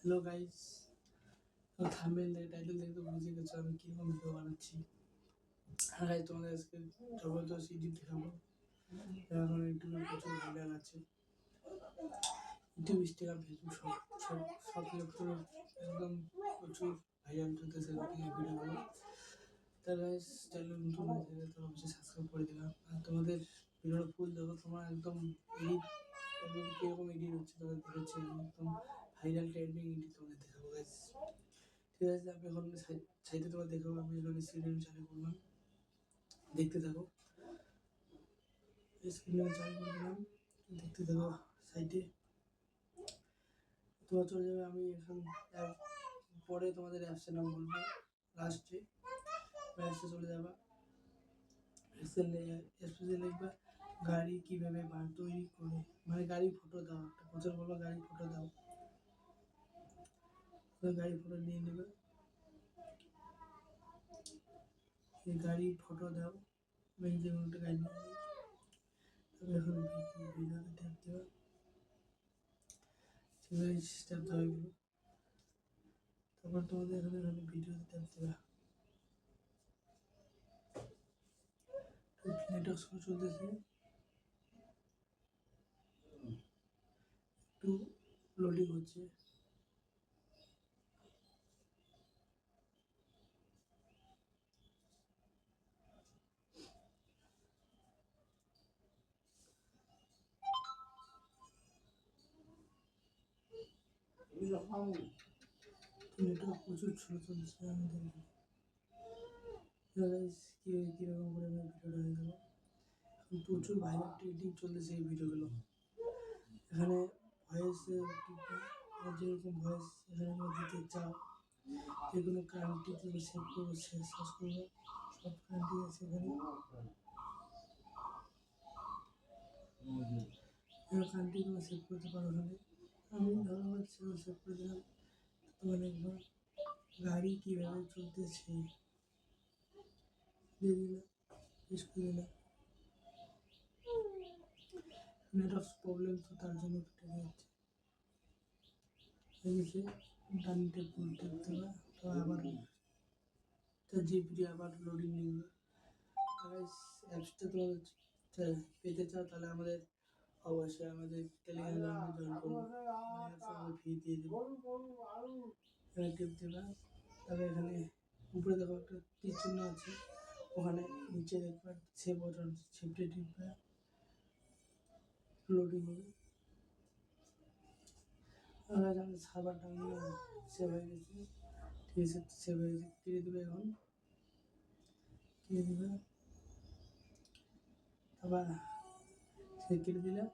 Hello guys, তো thumbnail দেখে title দেখে তো বুঝে গেছো আমি কিরকম ভিডিও বানাচ্ছি। হ্যাঁ গাইস, তোমাদের আজকে জবরদস্ত এডিট দেখাবো। এখন ইউটিউবে প্রচুর ভাইরাল আছে, ইউটিউব, ইনস্টাগ্রাম, ফেসবুক সব সব প্ল্যাটফর্মে একদম প্রচুর ভাইরাল চলতেছে ভিডিওগুলো। তা গাইস, চ্যানেল নতুন হয়ে থাকে তো অবশ্যই সাবস্ক্রাইব করে দিলাম। আর তোমাদের ভিডিওটা ফুল দেখো, তোমার একদম এডিট একদম কিরকম এডিট হচ্ছে তোমাদের দেখাচ্ছি, আমি একদম ভাইরাল ট্রেন্ডিং এডিট তোমাদের দেখাবো গাইস। ঠিক আছে, আমি এখন সাইটে তোমার দেখাবো। আমি এখানে স্ক্রিন চালু করলাম, দেখতে থাকো। স্ক্রিন চালু করলাম, দেখতে থাকো। সাইটে তোমার চলে যাবে। আমি এখন পরে তোমাদের অ্যাপসের নাম বলবো লাস্টে, অ্যাপসে চলে যাবা। স্পেশালি লিখবা গাড়ি কিভাবে তৈরি করে, মানে গাড়ি ফটো দাও, একটা প্রচার বলবো গাড়ি ফটো দাও। গাড়ি ফটো নিয়ে নেবে, গাড়ি ফটো দাও, যে কোনো গাড়ি নিয়ে নেবে। তবে এখন ভিডিওতে ট্যাপ দেওয়া, ট্যাপ দেওয়া এগুলো। তারপর তোমাদের এখানে ভিডিওতে ট্যাপ দেওয়া। নেটওয়ার্ক স্লো চলতেছে, একটু লোডিং হচ্ছে। নেটওয়ার্ক প্রচুর স্লো চলছে আমাদের কিরকম করে আমি ভিডিওটা হয়ে গেল। এখন প্রচুর ভাইরাল ট্রেন্ডিং চলতেছে এই ভিডিওগুলো। এখানে ভয়েস যেরকম ভয়েস এখানে দিতে চাও, যে কোনো কান্ট্রি তুমি সেভ করবো, সার্চ করবো, সব কান্ট্রি আছে এখানে। কান্ট্রি তুমি সেভ করতে পারো এখানে। আমি ধরো সেভ করে দিলাম। তোমার একবার গাড়ি কীভাবে চলতেছে দিয়ে দিলাম, শেষ করে দিলাম। নেটওয়ার্ক প্রবলেম, তো তার জন্য কেটে যাচ্ছে। এদিকে ডান টেপ দেওয়া, তো আবার যে ভিডিও আবার লোডিং নিয়ে অ্যাপসটা তোমাদের পেতে চাও, তাহলে আমাদের অবশ্যই আমাদের টেলিগ্রামে জয়েন করবো, আমরা ফি দিয়ে দেবো। এখানে টিপ দেবা, তবে এখানে উপরে দেখো একটা তীর চিহ্ন আছে, ওখানে নিচে দেখবা সেভ বাটন, সেভটা টিপবা, লোডিং হবে। আর আমাদের সার্ভার ডাউন সেভ হয়ে গেছে, ঠিক আছে, সেভ হয়ে গেছে। কেটে দেবে, এখন কেটে দেবে। আবার সে কেটে দিলে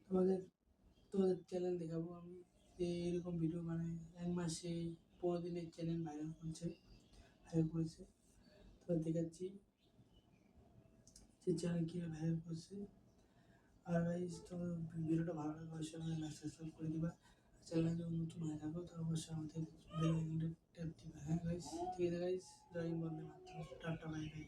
তোমাদের চ্যানেল দেখাবো আমি, যে এরকম ভিডিও মানে 1 মাসে 15 দিনের চ্যানেল ভাইরাল করেছে। তো দেখাচ্ছি যে চ্যানেল কীভাবে ভাইরাল করছে। আর গাইস, তোমার ভিডিওটা ভালো লাগে অবশ্যই আমাদের সাবস্ক্রাইব করে দিবা। চ্যানেলে যদি নতুন হয়ে থাকো তো অবশ্যই আমাদের বেল আইকনটা ট্যাপ দিবা। হ্যাঁ গাইস, ঠিক আছে গাইস, জয় হিন্দ, বন্দে মাতরম, টাটা, বাই বাই।